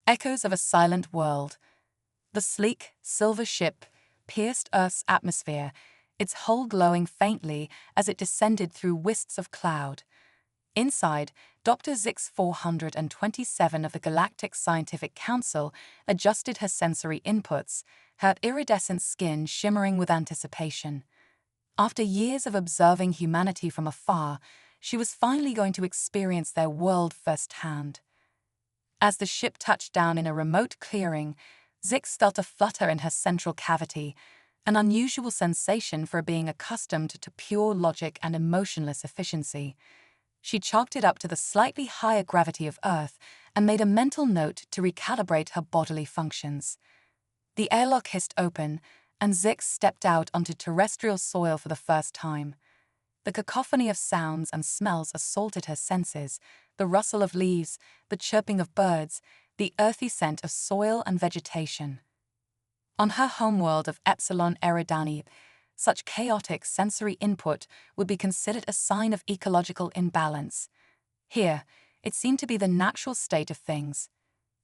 Echoes of a silent world. The sleek, silver ship pierced Earth's atmosphere, its hull glowing faintly as it descended through wisps of cloud. Inside, Dr. Zix 427 of the Galactic Scientific Council adjusted her sensory inputs, her iridescent skin shimmering with anticipation. After years of observing humanity from afar, she was finally going to experience their world firsthand. As the ship touched down in a remote clearing, Zix felt a flutter in her central cavity, an unusual sensation for being accustomed to pure logic and emotionless efficiency. She chalked it up to the slightly higher gravity of Earth and made a mental note to recalibrate her bodily functions. The airlock hissed open, and Zix stepped out onto terrestrial soil for the first time. The cacophony of sounds and smells assaulted her senses, the rustle of leaves, the chirping of birds, the earthy scent of soil and vegetation. On her homeworld of Epsilon Eridani, such chaotic sensory input would be considered a sign of ecological imbalance. Here, it seemed to be the natural state of things.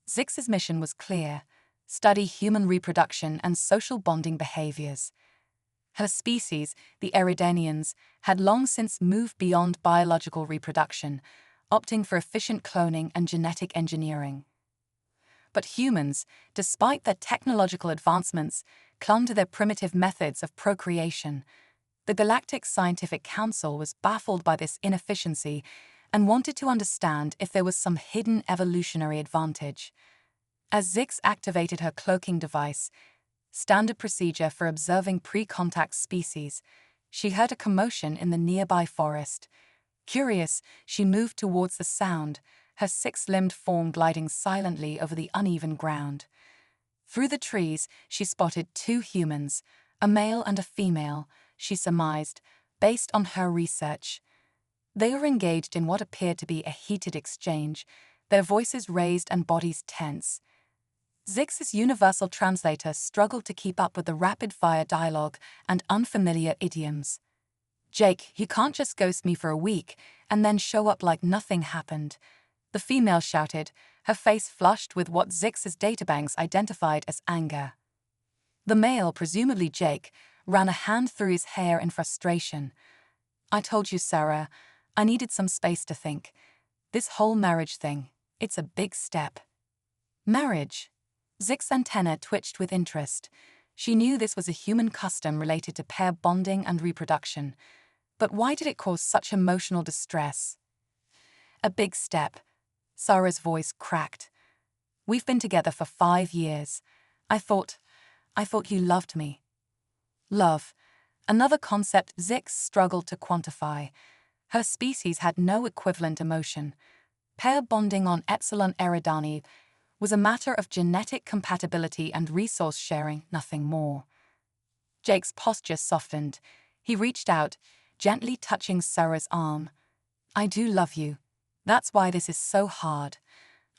Zix's mission was clear: study human reproduction and social bonding behaviors. Her species, the Eridanians, had long since moved beyond biological reproduction, opting for efficient cloning and genetic engineering. But humans, despite their technological advancements, clung to their primitive methods of procreation. The Galactic Scientific Council was baffled by this inefficiency and wanted to understand if there was some hidden evolutionary advantage. As Zix activated her cloaking device, standard procedure for observing pre-contact species, she heard a commotion in the nearby forest. Curious, she moved towards the sound, her six-limbed form gliding silently over the uneven ground. Through the trees, she spotted two humans, a male and a female, she surmised, based on her research. They were engaged in what appeared to be a heated exchange, their voices raised and bodies tense. Zix's universal translator struggled to keep up with the rapid-fire dialogue and unfamiliar idioms. "Jake, you can't just ghost me for a week and then show up like nothing happened," the female shouted, her face flushed with what Zix's databanks identified as anger. The male, presumably Jake, ran a hand through his hair in frustration. "I told you, Sarah, I needed some space to think. This whole marriage thing, it's a big step." Marriage? Zix's antenna twitched with interest. She knew this was a human custom related to pair bonding and reproduction. But why did it cause such emotional distress? "A big step." Sarah's voice cracked. "We've been together for 5 years. I thought you loved me." Love. Another concept Zix struggled to quantify. Her species had no equivalent emotion. Pair bonding on Epsilon Eridani was a matter of genetic compatibility and resource sharing, nothing more. Jake's posture softened. He reached out, gently touching Sarah's arm. "I do love you. That's why this is so hard.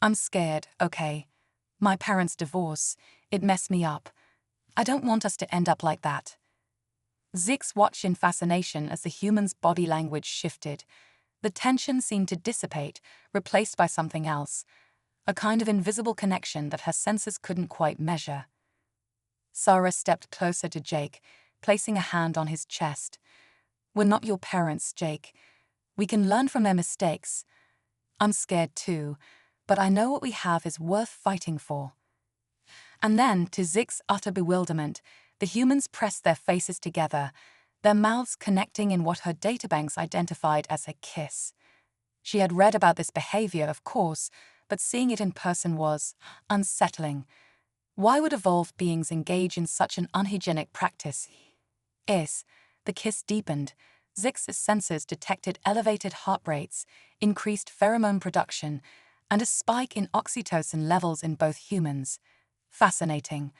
I'm scared, okay? My parents' divorce, it messed me up. I don't want us to end up like that." Zix watched in fascination as the human's body language shifted. The tension seemed to dissipate, replaced by something else, a kind of invisible connection that her senses couldn't quite measure. Sarah stepped closer to Jake, placing a hand on his chest. "We're not your parents, Jake. We can learn from their mistakes. I'm scared too, but I know what we have is worth fighting for." And then, to Zix's utter bewilderment, the humans pressed their faces together, their mouths connecting in what her databanks identified as a kiss. She had read about this behavior, of course, but seeing it in person was unsettling. Why would evolved beings engage in such an unhygienic practice? The kiss deepened. Zix's sensors detected elevated heart rates, increased pheromone production, and a spike in oxytocin levels in both humans. Fascinating.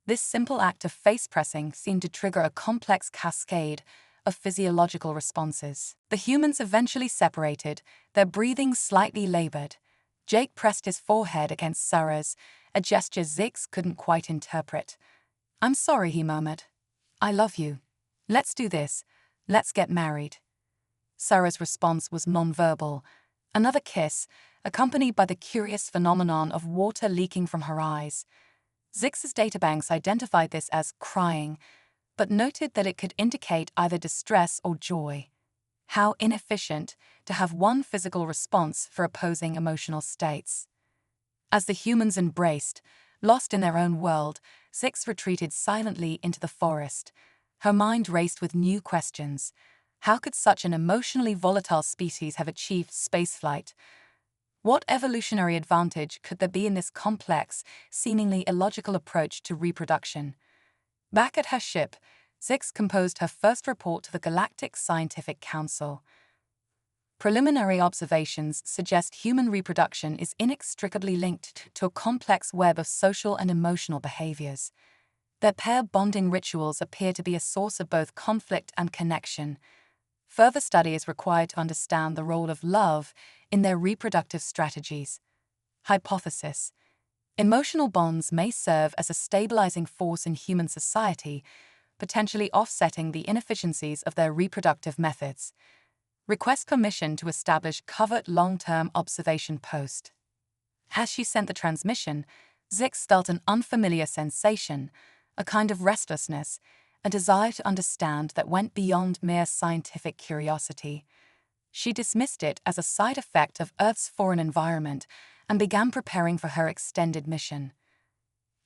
This simple act of face pressing seemed to trigger a complex cascade of physiological responses. The humans eventually separated, their breathing slightly labored. Jake pressed his forehead against Sarah's, a gesture Zix couldn't quite interpret. "I'm sorry," he murmured. "I love you. Let's do this. Let's get married." Sarah's response was nonverbal. Another kiss, accompanied by the curious phenomenon of water leaking from her eyes. Zix's databanks identified this as crying, but noted that it could indicate either distress or joy. How inefficient to have one physical response for opposing emotional states. As the humans embraced, lost in their own world, Zix retreated silently into the forest. Her mind raced with new questions. How could such an emotionally volatile species have achieved spaceflight? What evolutionary advantage could there be in this complex, seemingly illogical approach to reproduction? Back at her ship, Zix composed her first report to the Galactic Scientific Council. Preliminary observations suggest human reproduction is inextricably linked to a complex web of social and emotional behaviors. Their pair bonding rituals appear to be a source of both conflict and connection. Further study is required to understand the role of love in their reproductive strategies. Hypothesis: emotional bonds may serve as a stabilizing force in human society, potentially offsetting the inefficiencies of their reproductive methods. Request permission to establish covert long-term observation post. As she sent the transmission, Zix felt an unfamiliar sensation, a kind of restlessness, a desire to understand that went beyond mere scientific curiosity. She dismissed it as a side effect of Earth's foreign environment and began preparing for her extended mission.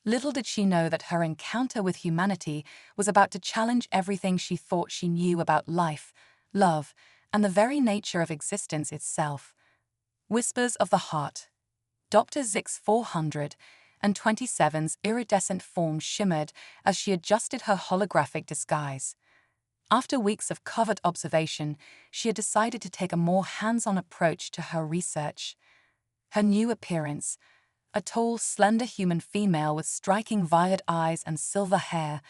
Little did she know that her encounter with humanity was about to challenge everything she thought she knew about life, love, and the very nature of existence itself. Whispers of the Heart. Dr. Zix 427's iridescent form shimmered as she adjusted her holographic disguise. After weeks of covert observation, she had decided to take a more hands-on approach to her research. Her new appearance, a tall, slender human female with striking violet eyes and silver hair,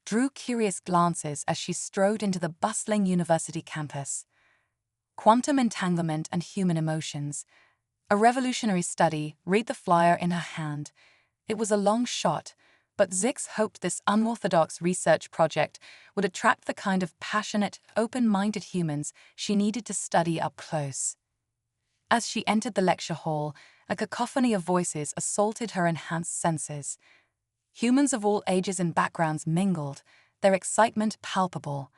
drew curious glances as she strode into the bustling university campus. Quantum Entanglement and Human Emotions. A revolutionary study, read the flyer in her hand. It was a long shot, but Zix hoped this unorthodox research project would attract the kind of passionate, open-minded humans she needed to study up close. As she entered the lecture hall, a cacophony of voices assaulted her enhanced senses. Humans of all ages and backgrounds mingled, their excitement palpable.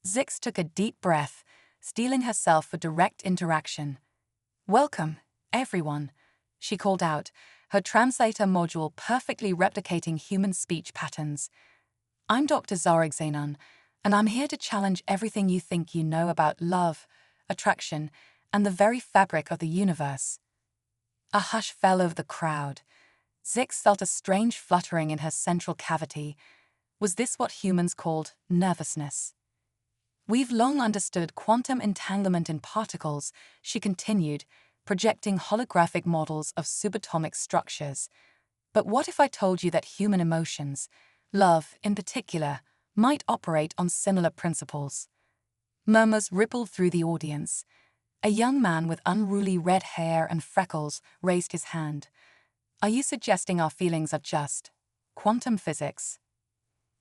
Zix took a deep breath, steeling herself for direct interaction. "Welcome, everyone," she called out, her translator module perfectly replicating human speech patterns. "I'm Dr. Xenon, and I'm here to challenge everything you think you know about love, attraction, and the very fabric of the universe." A hush fell over the crowd. Zix felt a strange fluttering in her central cavity. Was this what humans called nervousness? "We've long understood quantum entanglement in particles," she continued, projecting holographic models of subatomic structures. "But what if I told you that human emotions, love in particular, might operate on similar principles?" Murmurs rippled through the audience. A young man with unruly red hair and freckles raised his hand. "Are you suggesting our feelings are just quantum physics?"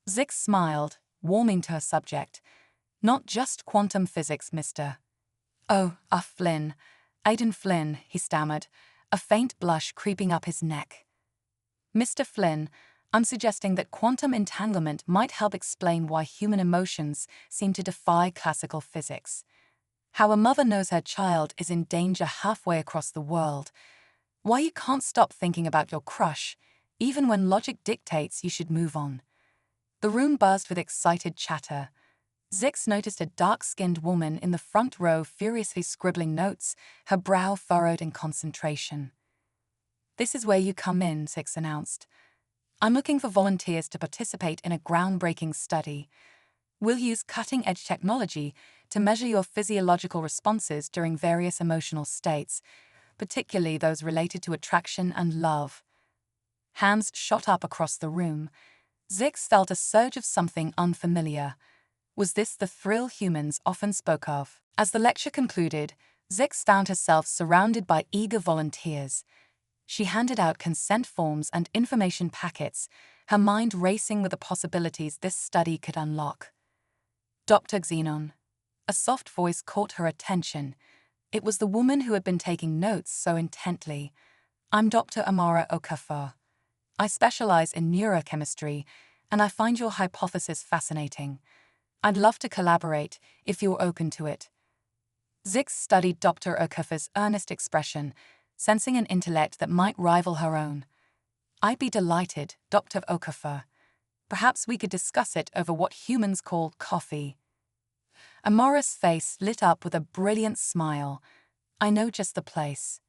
Zix smiled, warming to her subject. "Not just quantum physics, Mr. Flynn. Aidan Flynn," he stammered, a faint blush creeping up his neck. "Mr. Flynn, I'm suggesting that quantum entanglement might help explain why human emotions seem to defy classical physics. How a mother knows her child is in danger halfway across the world. Why you can't stop thinking about your crush, even when logic dictates you should move on." The room buzzed with excited chatter. Zix noticed a dark-skinned woman in the front row furiously scribbling notes, her brow furrowed in concentration. "This is where you come in," Zix announced. "I'm looking for volunteers to participate in a groundbreaking study. We'll use cutting-edge technology to measure your physiological responses during various emotional states, particularly those related to attraction and love." Hands shot up across the room. Zix felt a surge of something unfamiliar. Was this the thrill humans often spoke of? As the lecture concluded, Zix found herself surrounded by eager volunteers. She handed out consent forms and information packets, her mind racing with the possibilities this study could unlock. "Dr. Xenon." A soft voice caught her attention. It was the woman who had been taking notes so intently. "I'm Dr. Amara Okafor. I specialize in neurochemistry, and I find your hypothesis fascinating. I'd love to collaborate if you're open to it." Zix studied Dr. Okafor's earnest expression, sensing an intellect that might rival her own. "I'd be delighted, Dr. Okafor. Perhaps we could discuss it over what humans call coffee." Amara's face lit up with a brilliant smile. "I know just the place."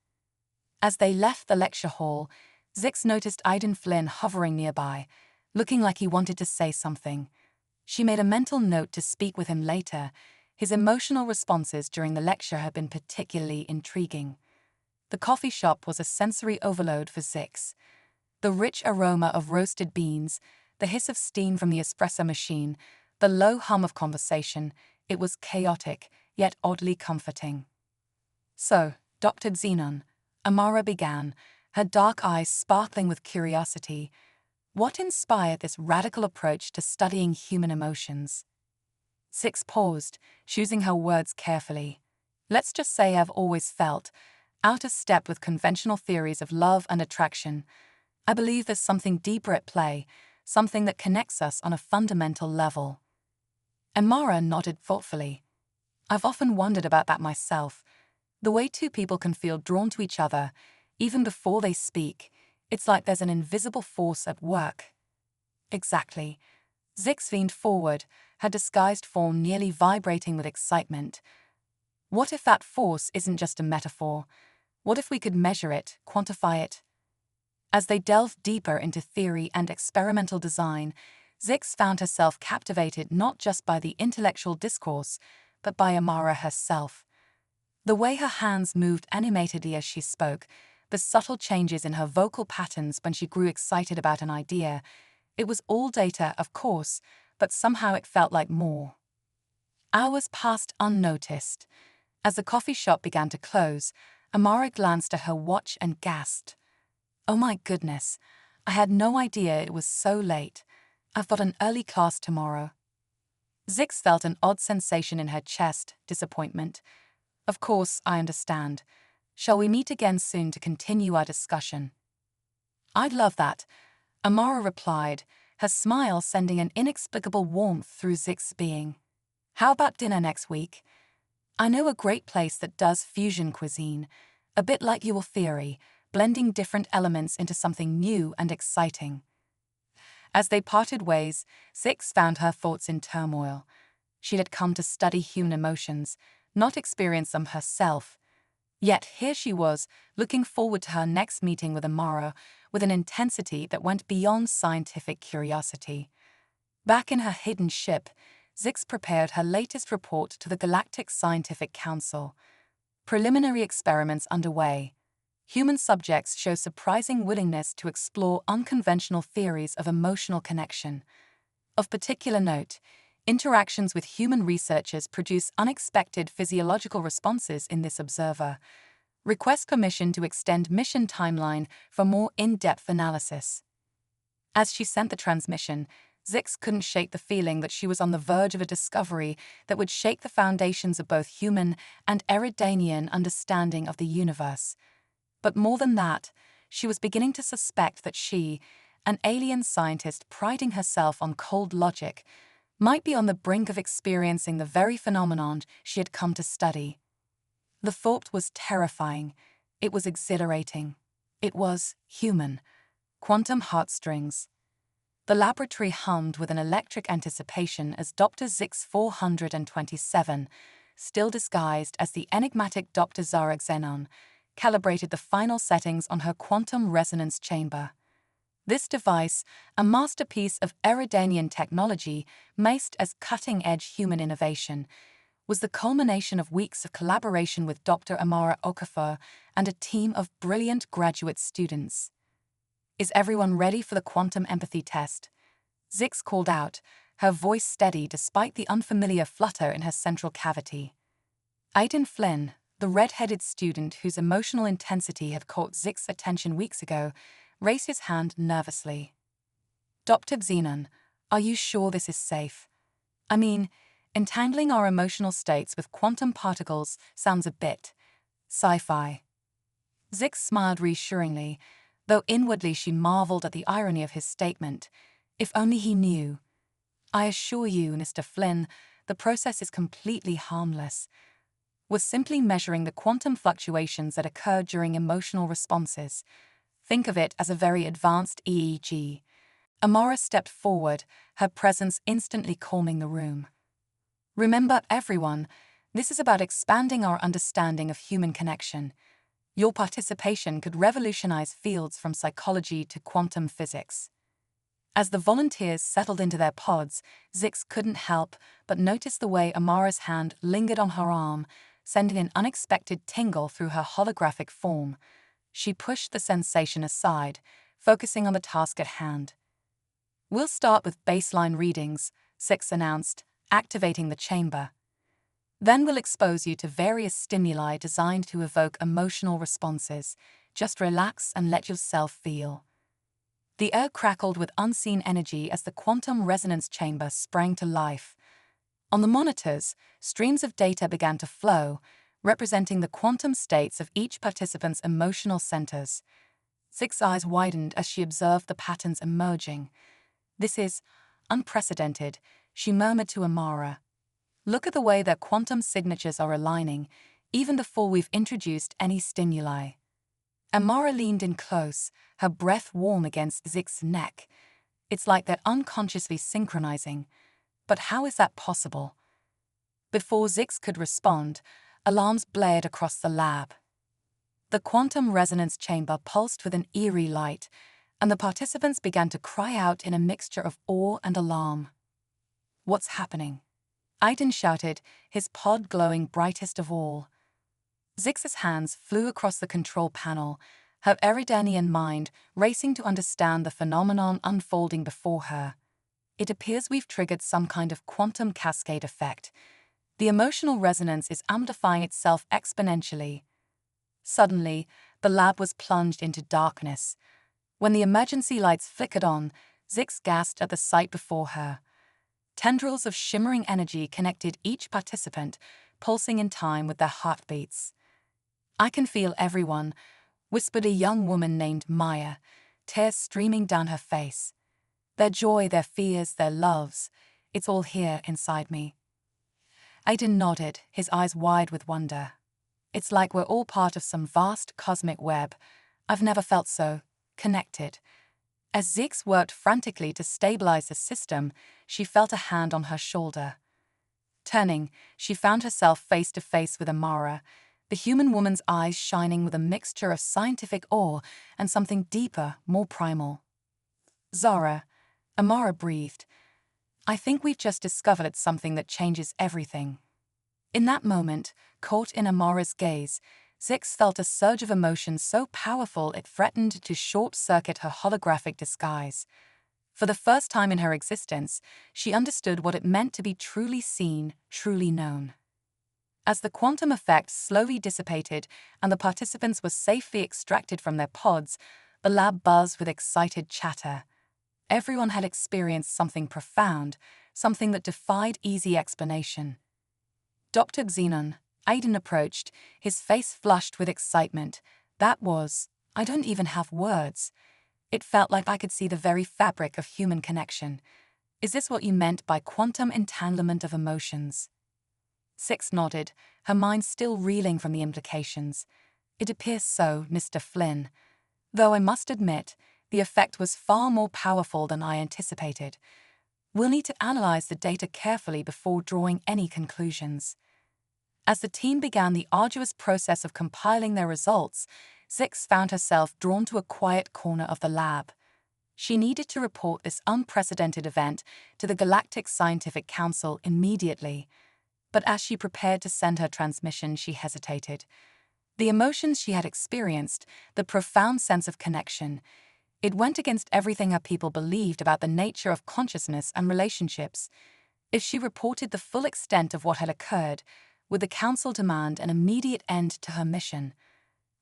As they left the lecture hall, Zix noticed Aiden Flynn hovering nearby, looking like he wanted to say something. She made a mental note to speak with him later. His emotional responses during the lecture had been particularly intriguing. The coffee shop was a sensory overload for Zix. The rich aroma of roasted beans, the hiss of steam from the espresso machine, the low hum of conversation, it was chaotic, yet oddly comforting. "So, Dr. Xenon," Amara began, her dark eyes sparkling with curiosity, "what inspired this radical approach to studying human emotions?" Zix paused, choosing her words carefully. "Let's just say I've always felt out of step with conventional theories of love and attraction. I believe there's something deeper at play, something that connects us on a fundamental level." Amara nodded thoughtfully. "I've often wondered about that myself. The way two people can feel drawn to each other, even before they speak, it's like there's an invisible force at work." "Exactly." Zix leaned forward, her disguised form nearly vibrating with excitement. "What if that force isn't just a metaphor? What if we could measure it, quantify it?" As they delved deeper into theory and experimental design, Zix found herself captivated not just by the intellectual discourse, but by Amara herself. The way her hands moved animatedly as she spoke, the subtle changes in her vocal patterns when she grew excited about an idea, it was all data, of course, but somehow it felt like more. Hours passed unnoticed. As the coffee shop began to close, Amara glanced at her watch and gasped. "Oh my goodness, I had no idea it was so late. I've got an early class tomorrow." Zix felt an odd sensation in her chest, disappointment. "Of course, I understand. Shall we meet again soon to continue our discussion?" "I'd love that," Amara replied, her smile sending an inexplicable warmth through Zix's being. "How about dinner next week? I know a great place that does fusion cuisine, a bit like your theory, blending different elements into something new and exciting." As they parted ways, Zix found her thoughts in turmoil. She had come to study human emotions, not experience them herself. Yet here she was, looking forward to her next meeting with Amara with an intensity that went beyond scientific curiosity. Back in her hidden ship, Zix prepared her latest report to the Galactic Scientific Council. Preliminary experiments underway. Human subjects show surprising willingness to explore unconventional theories of emotional connection. Of particular note, interactions with human researchers produce unexpected physiological responses in this observer. Request permission to extend mission timeline for more in-depth analysis. As she sent the transmission, Zix couldn't shake the feeling that she was on the verge of a discovery that would shake the foundations of both human and Eridanian understanding of the universe. But more than that, she was beginning to suspect that she, an alien scientist priding herself on cold logic, might be on the brink of experiencing the very phenomenon she had come to study. The thought was terrifying. It was exhilarating. It was human. Quantum heartstrings. The laboratory hummed with an electric anticipation as Dr. Zix 427, still disguised as the enigmatic Dr. Zara Xenon, calibrated the final settings on her quantum resonance chamber. This device, a masterpiece of Eridanian technology maced as cutting-edge human innovation, was the culmination of weeks of collaboration with Dr. Amara Okafor and a team of brilliant graduate students. "Is everyone ready for the quantum empathy test?" Zix called out, her voice steady despite the unfamiliar flutter in her central cavity. Aiden Flynn, the red-headed student whose emotional intensity had caught Zix's attention weeks ago, raised his hand nervously. "Dr. Xenon, are you sure this is safe? I mean, entangling our emotional states with quantum particles sounds a bit Sci-Fi. Zix smiled reassuringly, though inwardly she marveled at the irony of his statement. If only he knew. I assure you, Mr. Flynn, the process is completely harmless. We're simply measuring the quantum fluctuations that occur during emotional responses. Think of it as a very advanced EEG. Amara stepped forward, her presence instantly calming the room. Remember, everyone, this is about expanding our understanding of human connection. Your participation could revolutionize fields from psychology to quantum physics. As the volunteers settled into their pods, Zix couldn't help but notice the way Amara's hand lingered on her arm, sending an unexpected tingle through her holographic form. She pushed the sensation aside, focusing on the task at hand. We'll start with baseline readings, Zix announced, activating the chamber. Then we'll expose you to various stimuli designed to evoke emotional responses. Just relax and let yourself feel. The air crackled with unseen energy as the quantum resonance chamber sprang to life. On the monitors, streams of data began to flow, representing the quantum states of each participant's emotional centers. Zix's eyes widened as she observed the patterns emerging. This is unprecedented, she murmured to Amara. Look at the way their quantum signatures are aligning, even before we've introduced any stimuli. Amara leaned in close, her breath warm against Zix's neck. It's like they're unconsciously synchronizing. But how is that possible? Before Zix could respond, alarms blared across the lab. The quantum resonance chamber pulsed with an eerie light, and the participants began to cry out in a mixture of awe and alarm. What's happening? Aiden shouted, his pod glowing brightest of all. Zix's hands flew across the control panel, her Eridanian mind racing to understand the phenomenon unfolding before her. It appears we've triggered some kind of quantum cascade effect. The emotional resonance is amplifying itself exponentially. Suddenly, the lab was plunged into darkness. When the emergency lights flickered on, Zix gasped at the sight before her. Tendrils of shimmering energy connected each participant, pulsing in time with their heartbeats. I can feel everyone, whispered a young woman named Maya, tears streaming down her face. Their joy, their fears, their loves, it's all here inside me. Aiden nodded, his eyes wide with wonder. It's like we're all part of some vast cosmic web. I've never felt so connected. As Zix worked frantically to stabilize the system, she felt a hand on her shoulder. Turning, she found herself face to face with Amara, the human woman's eyes shining with a mixture of scientific awe and something deeper, more primal. Zara, Amara breathed. I think we've just discovered something that changes everything. In that moment, caught in Amara's gaze, Zix felt a surge of emotion so powerful it threatened to short-circuit her holographic disguise. For the first time in her existence, she understood what it meant to be truly seen, truly known. As the quantum effect slowly dissipated and the participants were safely extracted from their pods, the lab buzzed with excited chatter. Everyone had experienced something profound, something that defied easy explanation. Dr. Xenon, Aiden approached, his face flushed with excitement. That was, I don't even have words. It felt like I could see the very fabric of human connection. Is this what you meant by quantum entanglement of emotions? Zix nodded, her mind still reeling from the implications. It appears so, Mr. Flynn. Though I must admit, the effect was far more powerful than I anticipated. We'll need to analyze the data carefully before drawing any conclusions. As the team began the arduous process of compiling their results, Zix found herself drawn to a quiet corner of the lab. She needed to report this unprecedented event to the Galactic Scientific Council immediately. But as she prepared to send her transmission, she hesitated. The emotions she had experienced, the profound sense of connection, it went against everything her people believed about the nature of consciousness and relationships. If she reported the full extent of what had occurred, would the Council demand an immediate end to her mission?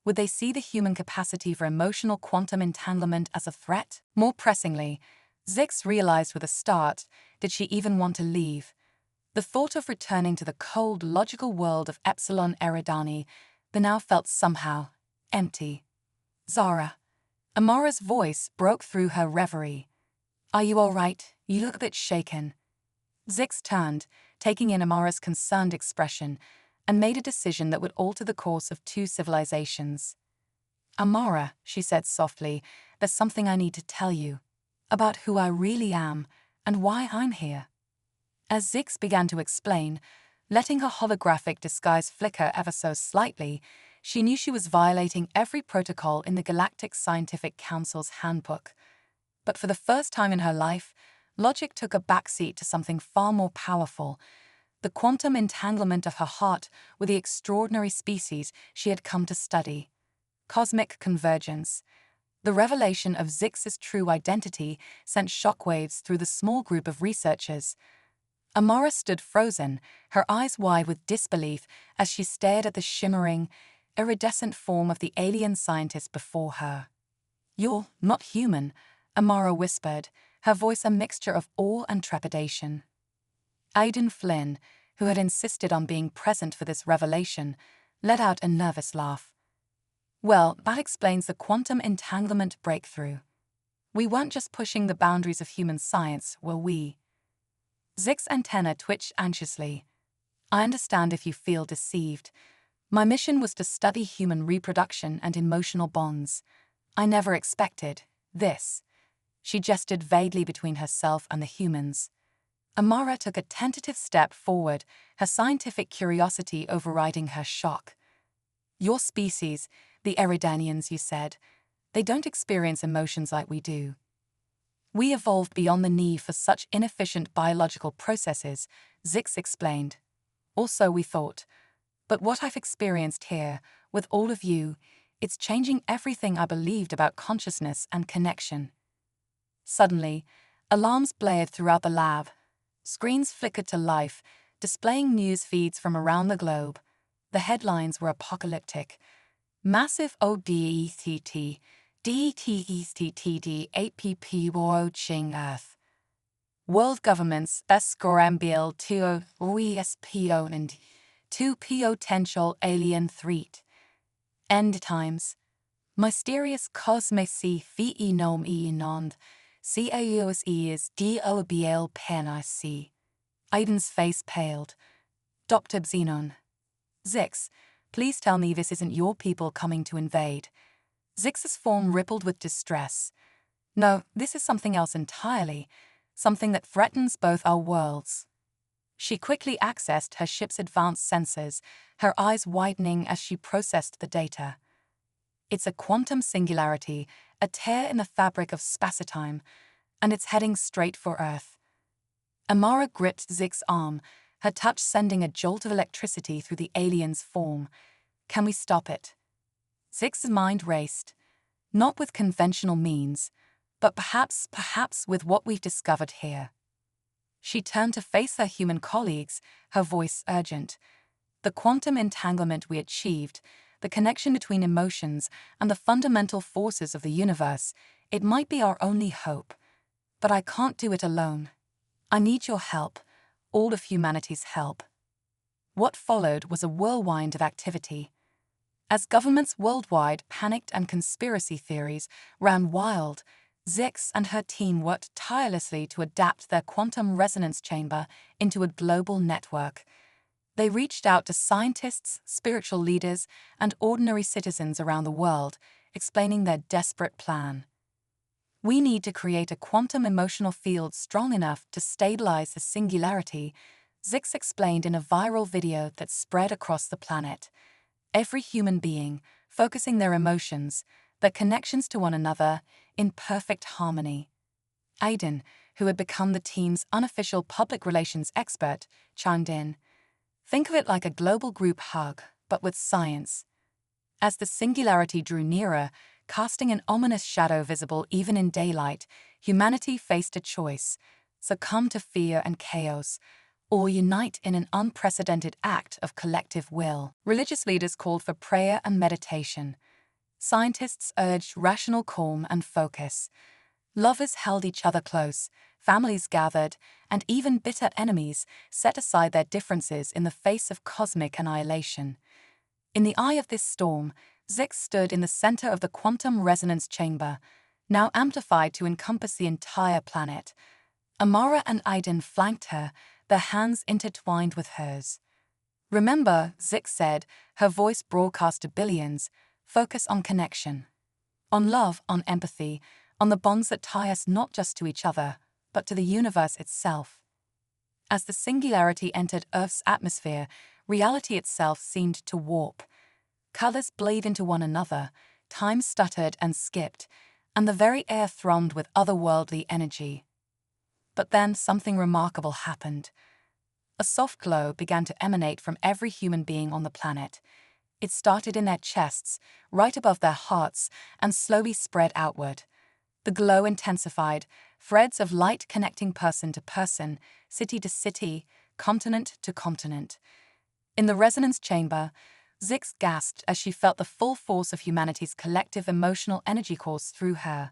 Would they see the human capacity for emotional quantum entanglement as a threat? More pressingly, Zix realized with a start, did she even want to leave? The thought of returning to the cold, logical world of Epsilon Eridani but now felt somehow empty. Zara. Amara's voice broke through her reverie. Are you all right? You look a bit shaken. Zix turned, taking in Amara's concerned expression, and made a decision that would alter the course of two civilizations. Amara, she said softly, there's something I need to tell you. About who I really am, and why I'm here. As Zix began to explain, letting her holographic disguise flicker ever so slightly, she knew she was violating every protocol in the Galactic Scientific Council's handbook. But for the first time in her life, logic took a backseat to something far more powerful, the quantum entanglement of her heart with the extraordinary species she had come to study. Cosmic convergence. The revelation of Zix's true identity sent shockwaves through the small group of researchers. Amara stood frozen, her eyes wide with disbelief as she stared at the shimmering, iridescent form of the alien scientist before her. You're not human, Amara whispered, her voice a mixture of awe and trepidation. Aidan Flynn, who had insisted on being present for this revelation, let out a nervous laugh. Well, that explains the quantum entanglement breakthrough. We weren't just pushing the boundaries of human science, were we? Zix's antenna twitched anxiously. I understand if you feel deceived. My mission was to study human reproduction and emotional bonds. I never expected this. She gestured vaguely between herself and the humans. Amara took a tentative step forward, her scientific curiosity overriding her shock. Your species, the Eridanians, you said, they don't experience emotions like we do. We evolved beyond the need for such inefficient biological processes, Zix explained. Also, we thought, but what I've experienced here, with all of you, it's changing everything I believed about consciousness and connection. Suddenly, alarms blared throughout the lab. Screens flickered to life, displaying news feeds from around the globe. The headlines were apocalyptic. Massive ODETT, DTETTD, APP watching Earth. World governments scramble to respond and to potential alien threat. End times. Mysterious cosmic phenomenon. CAUS is DOBL PNIC. Aiden's face paled. Dr. Xenon. Zix, please tell me this isn't your people coming to invade. Zix's form rippled with distress. No, this is something else entirely, something that threatens both our worlds. She quickly accessed her ship's advanced sensors, her eyes widening as she processed the data. It's a quantum singularity, a tear in the fabric of spacetime, and it's heading straight for Earth. Amara gripped Zix's arm, her touch sending a jolt of electricity through the alien's form. Can we stop it? Zix's mind raced. Not with conventional means, but perhaps with what we've discovered here. She turned to face her human colleagues, her voice urgent. The quantum entanglement we achieved, the connection between emotions and the fundamental forces of the universe, it might be our only hope. But I can't do it alone. I need your help, all of humanity's help. What followed was a whirlwind of activity. As governments worldwide panicked and conspiracy theories ran wild, Zix and her team worked tirelessly to adapt their quantum resonance chamber into a global network. They reached out to scientists, spiritual leaders, and ordinary citizens around the world, explaining their desperate plan. We need to create a quantum emotional field strong enough to stabilize the singularity, Zix explained in a viral video that spread across the planet. Every human being, focusing their emotions, their connections to one another, in perfect harmony. Aidan, who had become the team's unofficial public relations expert, chimed in. Think of it like a global group hug, but with science. As the singularity drew nearer, casting an ominous shadow visible even in daylight, humanity faced a choice: succumb to fear and chaos, or unite in an unprecedented act of collective will. Religious leaders called for prayer and meditation. Scientists urged rational calm and focus. Lovers held each other close, families gathered, and even bitter enemies set aside their differences in the face of cosmic annihilation. In the eye of this storm, Zix stood in the center of the quantum resonance chamber, now amplified to encompass the entire planet. Amara and Aiden flanked her, their hands intertwined with hers. "Remember," Zix said, her voice broadcast to billions, "focus on connection. On love, on empathy, on the bonds that tie us not just to each other, but to the universe itself." As the singularity entered Earth's atmosphere, reality itself seemed to warp. Colors bled into one another, time stuttered and skipped, and the very air thrummed with otherworldly energy. But then something remarkable happened. A soft glow began to emanate from every human being on the planet. It started in their chests, right above their hearts, and slowly spread outward. The glow intensified, threads of light connecting person to person, city to city, continent to continent. In the resonance chamber, Zix gasped as she felt the full force of humanity's collective emotional energy course through her.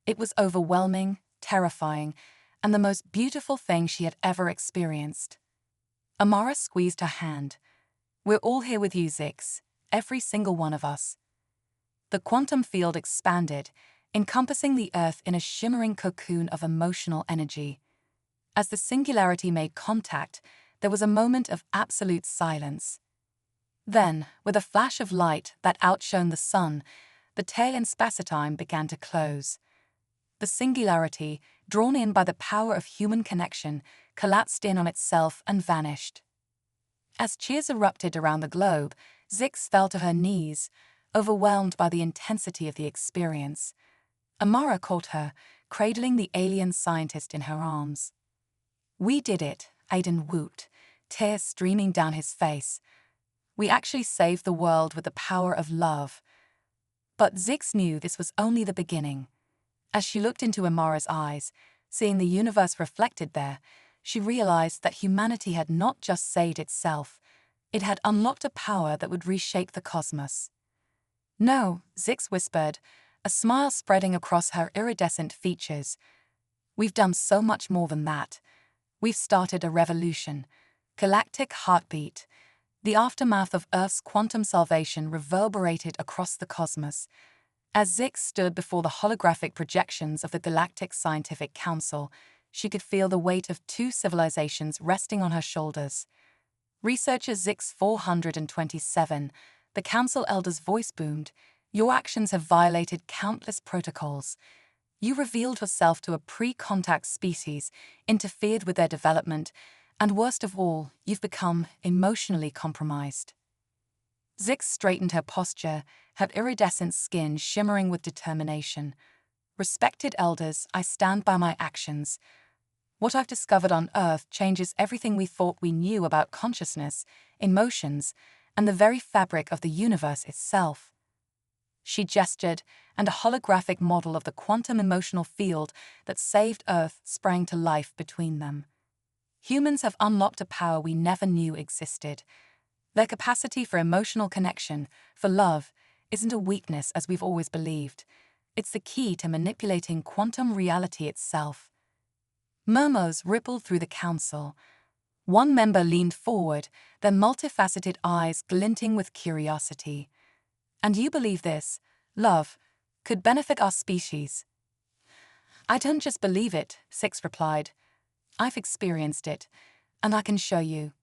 It was overwhelming, terrifying, and the most beautiful thing she had ever experienced. Amara squeezed her hand. "We're all here with you, Zix, every single one of us." The quantum field expanded, encompassing the Earth in a shimmering cocoon of emotional energy. As the singularity made contact, there was a moment of absolute silence. Then, with a flash of light that outshone the sun, the tail in space-time began to close. The singularity, drawn in by the power of human connection, collapsed in on itself and vanished. As cheers erupted around the globe, Zix fell to her knees, overwhelmed by the intensity of the experience. Amara caught her, cradling the alien scientist in her arms. "We did it," Aiden whooped, tears streaming down his face. "We actually saved the world with the power of love." But Zix knew this was only the beginning. As she looked into Amara's eyes, seeing the universe reflected there, she realized that humanity had not just saved itself, it had unlocked a power that would reshape the cosmos. "No," Zix whispered, a smile spreading across her iridescent features. "We've done so much more than that. We've started a revolution. Galactic heartbeat." The aftermath of Earth's quantum salvation reverberated across the cosmos. As Zix stood before the holographic projections of the Galactic Scientific Council, she could feel the weight of two civilizations resting on her shoulders. Researcher Zix 427, the Council Elder's voice boomed, "Your actions have violated countless protocols. You revealed yourself to a pre-contact species, interfered with their development, and worst of all, you've become emotionally compromised." Zix straightened her posture, her iridescent skin shimmering with determination. "Respected elders, I stand by my actions. What I've discovered on Earth changes everything we thought we knew about consciousness, emotions, and the very fabric of the universe itself." She gestured, and a holographic model of the quantum emotional field that saved Earth sprang to life between them. Humans have unlocked a power we never knew existed. Their capacity for emotional connection, for love, isn't a weakness as we've always believed. It's the key to manipulating quantum reality itself. Murmurs rippled through the council. One member leaned forward, their multifaceted eyes glinting with curiosity. "And you believe this, love, could benefit our species?" "I don't just believe it," Zix replied. "I've experienced it, and I can show you."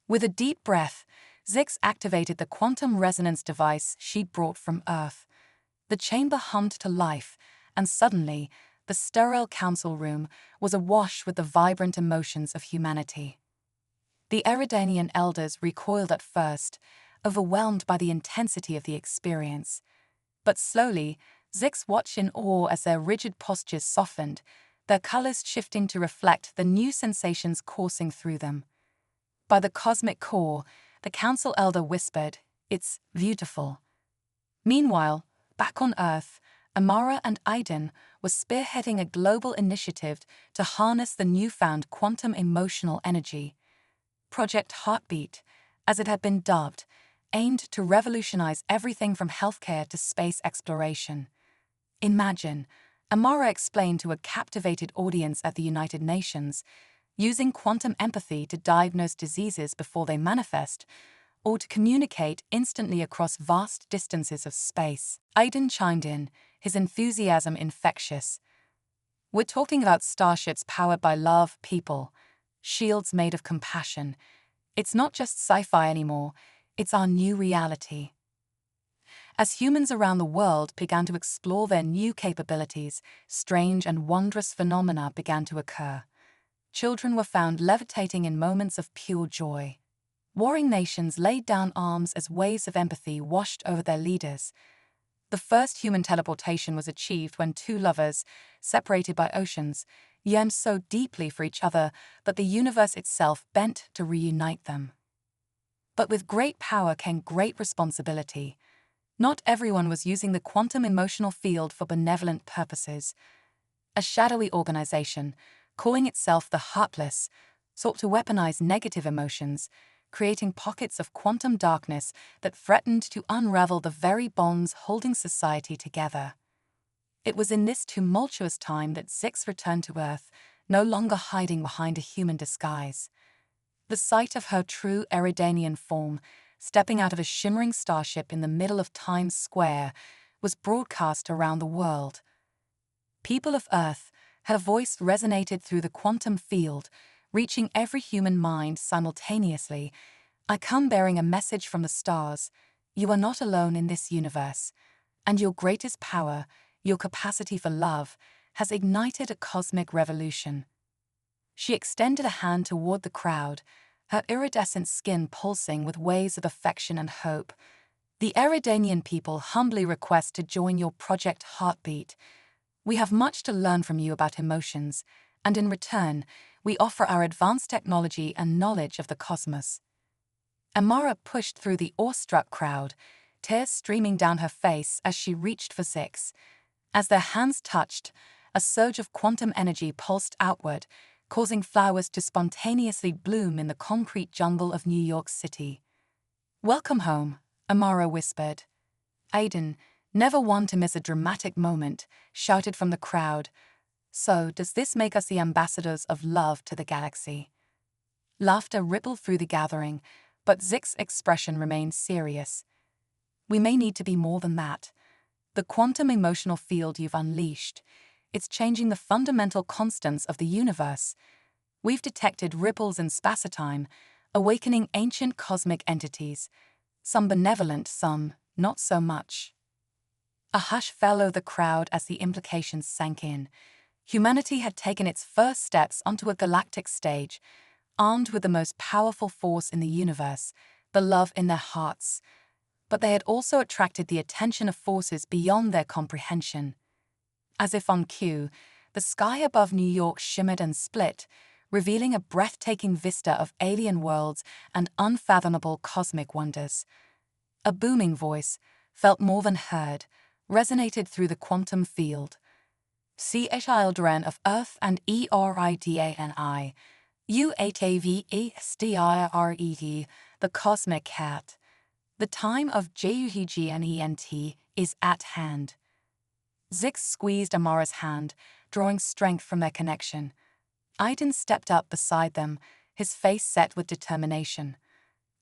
With a deep breath, Zix activated the quantum resonance device she'd brought from Earth. The chamber hummed to life, and suddenly, the sterile council room was awash with the vibrant emotions of humanity. The Eridanian elders recoiled at first, overwhelmed by the intensity of the experience. But slowly, Zix watched in awe as their rigid postures softened, their colors shifting to reflect the new sensations coursing through them. By the cosmic core, the council elder whispered, "It's beautiful." Meanwhile, back on Earth, Amara and Aiden were spearheading a global initiative to harness the newfound quantum emotional energy. Project Heartbeat, as it had been dubbed, aimed to revolutionize everything from healthcare to space exploration. Imagine, Amara explained to a captivated audience at the United Nations, using quantum empathy to diagnose diseases before they manifest, or to communicate instantly across vast distances of space. Aiden chimed in, his enthusiasm infectious. We're talking about starships powered by love, people, shields made of compassion. It's not just sci-fi anymore, it's our new reality. As humans around the world began to explore their new capabilities, strange and wondrous phenomena began to occur. Children were found levitating in moments of pure joy. Warring nations laid down arms as waves of empathy washed over their leaders. The first human teleportation was achieved when two lovers, separated by oceans, yearned so deeply for each other that the universe itself bent to reunite them. But with great power came great responsibility. Not everyone was using the quantum emotional field for benevolent purposes. A shadowy organization, calling itself the Heartless, sought to weaponize negative emotions, creating pockets of quantum darkness that threatened to unravel the very bonds holding society together. It was in this tumultuous time that Zix returned to Earth, no longer hiding behind a human disguise. The sight of her true Eridanian form, stepping out of a shimmering starship in the middle of Times Square, was broadcast around the world. People of Earth, her voice resonated through the quantum field, reaching every human mind simultaneously. I come bearing a message from the stars. You are not alone in this universe, and your greatest power, your capacity for love, has ignited a cosmic revolution. She extended a hand toward the crowd, her iridescent skin pulsing with waves of affection and hope. The Eridanian people humbly request to join your Project Heartbeat. We have much to learn from you about emotions, and in return, we offer our advanced technology and knowledge of the cosmos. Amara pushed through the awestruck crowd, tears streaming down her face as she reached for Zix. As their hands touched, a surge of quantum energy pulsed outward, causing flowers to spontaneously bloom in the concrete jungle of New York City. "Welcome home," Amara whispered. Aiden, never one to miss a dramatic moment, shouted from the crowd, "So, does this make us the ambassadors of love to the galaxy?" Laughter rippled through the gathering, but Zix's expression remained serious. "We may need to be more than that. The quantum emotional field you've unleashed, it's changing the fundamental constants of the universe. We've detected ripples in spacetime, awakening ancient cosmic entities, some benevolent, some not so much." A hush fell over the crowd as the implications sank in. Humanity had taken its first steps onto a galactic stage, armed with the most powerful force in the universe, the love in their hearts. But they had also attracted the attention of forces beyond their comprehension. As if on cue, the sky above New York shimmered and split, revealing a breathtaking vista of alien worlds and unfathomable cosmic wonders. A booming voice, felt more than heard, resonated through the quantum field. "Children of Earth and Eridani, UATVESTIRET, the cosmic cat. The time of JUHGNENT is at hand." Zix squeezed Amara's hand, drawing strength from their connection. Aiden stepped up beside them, his face set with determination.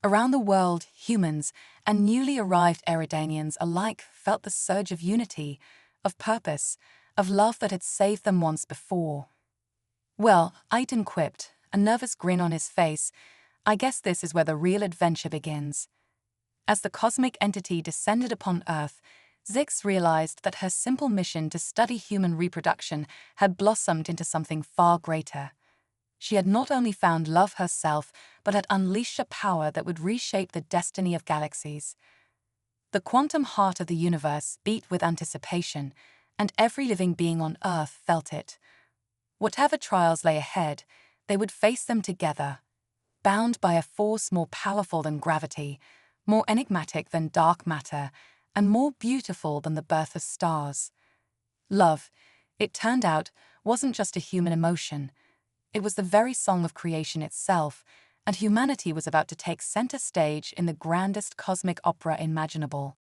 Around the world, humans and newly arrived Eridanians alike felt the surge of unity, of purpose, of love that had saved them once before. "Well," Aiden quipped, a nervous grin on his face, "I guess this is where the real adventure begins." As the cosmic entity descended upon Earth, Zix realized that her simple mission to study human reproduction had blossomed into something far greater. She had not only found love herself, but had unleashed a power that would reshape the destiny of galaxies. The quantum heart of the universe beat with anticipation, and every living being on Earth felt it. Whatever trials lay ahead, they would face them together, bound by a force more powerful than gravity, more enigmatic than dark matter, and more beautiful than the birth of stars. Love, it turned out, wasn't just a human emotion. It was the very song of creation itself, and humanity was about to take center stage in the grandest cosmic opera imaginable.